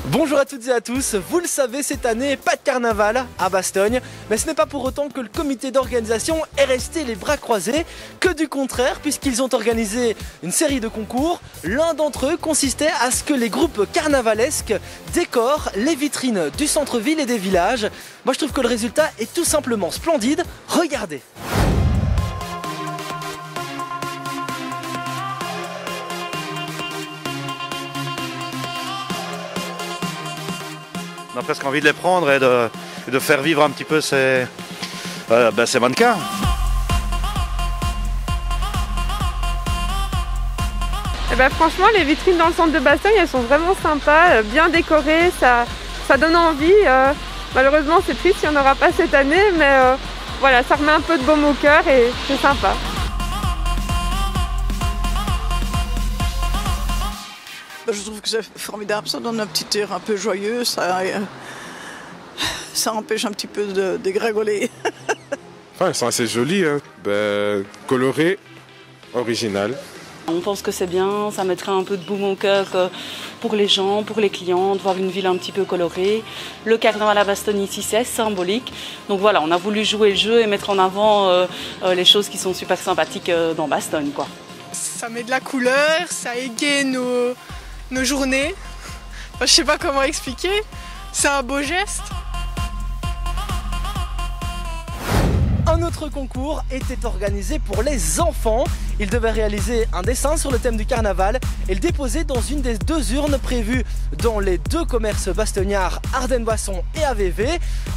Bonjour à toutes et à tous, vous le savez, cette année, pas de carnaval à Bastogne, mais ce n'est pas pour autant que le comité d'organisation est resté les bras croisés, que du contraire, puisqu'ils ont organisé une série de concours. L'un d'entre eux consistait à ce que les groupes carnavalesques décorent les vitrines du centre-ville et des villages. Moi je trouve que le résultat est tout simplement splendide, regardez. On a presque envie de les prendre et de faire vivre un petit peu ces mannequins. Franchement, les vitrines dans le centre de Bastogne, elles sont vraiment sympas, bien décorées, ça donne envie. Malheureusement, c'est triste, il n'y en aura pas cette année, mais voilà, ça remet un peu de baume au cœur et c'est sympa. Je trouve que c'est formidable, ça donne un petit air un peu joyeux, ça empêche un petit peu de dégringoler. Enfin, ils sont assez jolis, hein. Colorés, original. On pense que c'est bien, ça mettrait un peu de baume au cœur pour les gens, pour les clients, de voir une ville un petit peu colorée. Le carnaval à Bastogne ici, c'est symbolique. Donc voilà, on a voulu jouer le jeu et mettre en avant les choses qui sont super sympathiques dans Bastogne, quoi. Ça met de la couleur, ça égaye nos journées. Enfin, je sais pas comment expliquer, c'est un beau geste. Un autre concours était organisé pour les enfants. Ils devaient réaliser un dessin sur le thème du carnaval et le déposer dans une des deux urnes prévues dans les deux commerces bastognards, Ardennes-Boisson et AVV.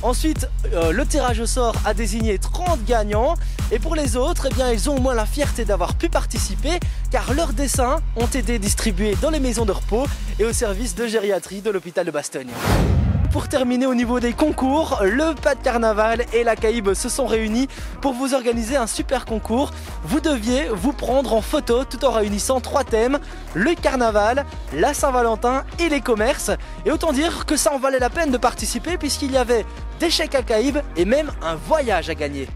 Ensuite, le tirage au sort a désigné 30 gagnants. Et pour les autres, ils ont au moins la fierté d'avoir pu participer car leurs dessins ont été distribués dans les maisons de repos et au service de gériatrie de l'hôpital de Bastogne. Pour terminer au niveau des concours, le Pas de Carnaval et la CAIB se sont réunis pour vous organiser un super concours. Vous deviez vous prendre en photo tout en réunissant 3 thèmes, le carnaval, la Saint-Valentin et les commerces. Et autant dire que ça en valait la peine de participer puisqu'il y avait des chèques à CAIB et même un voyage à gagner.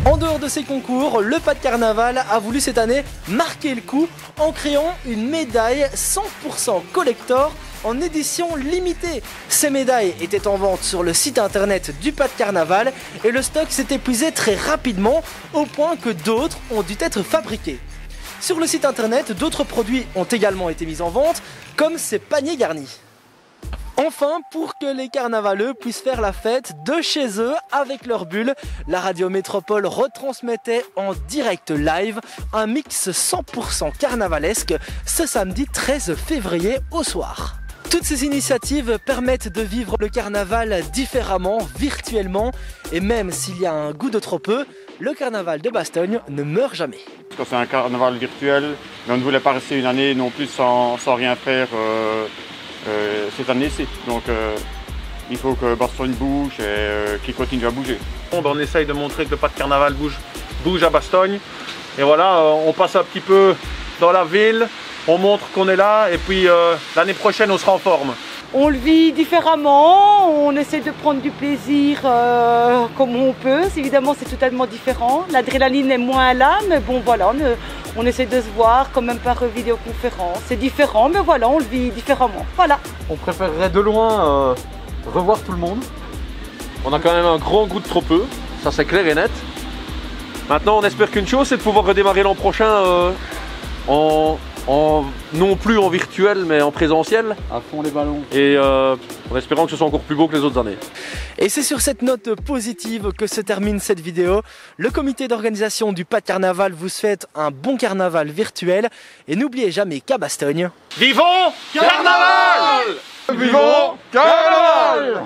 En dehors de ces concours, le Pas de Carnaval a voulu cette année marquer le coup en créant une médaille 100% collector en édition limitée. Ces médailles étaient en vente sur le site internet du Pas de Carnaval et le stock s'est épuisé très rapidement au point que d'autres ont dû être fabriqués. Sur le site internet, d'autres produits ont également été mis en vente, comme ces paniers garnis. Enfin, pour que les carnavaleux puissent faire la fête de chez eux avec leur bulle, la radio Métropole retransmettait en direct live un mix 100% carnavalesque ce samedi 13 février au soir. Toutes ces initiatives permettent de vivre le carnaval différemment, virtuellement, et même s'il y a un goût de trop peu, le carnaval de Bastogne ne meurt jamais. C'est un carnaval virtuel, mais on ne voulait pas rester une année non plus sans rien faire cette année-ci. Donc il faut que Bastogne bouge et qu'il continue à bouger. On essaye de montrer que le Pas de Carnaval bouge à Bastogne. Et voilà, on passe un petit peu dans la ville. On montre qu'on est là et puis l'année prochaine on sera en forme. On le vit différemment, on essaie de prendre du plaisir comme on peut. Évidemment, c'est totalement différent. L'adrénaline est moins là, mais bon voilà, on essaie de se voir quand même par vidéoconférence. C'est différent, mais voilà, on le vit différemment. Voilà. On préférerait de loin revoir tout le monde. On a quand même un grand goût de trop peu, ça c'est clair et net. Maintenant, on espère qu'une chose, c'est de pouvoir redémarrer l'an prochain non plus en virtuel mais en présentiel. À fond les ballons. Et en espérant que ce soit encore plus beau que les autres années. Et c'est sur cette note positive que se termine cette vidéo. Le comité d'organisation du Pas de Carnaval vous souhaite un bon carnaval virtuel. Et n'oubliez jamais qu'à Bastogne, Vivons Carnaval! Vivons Carnaval!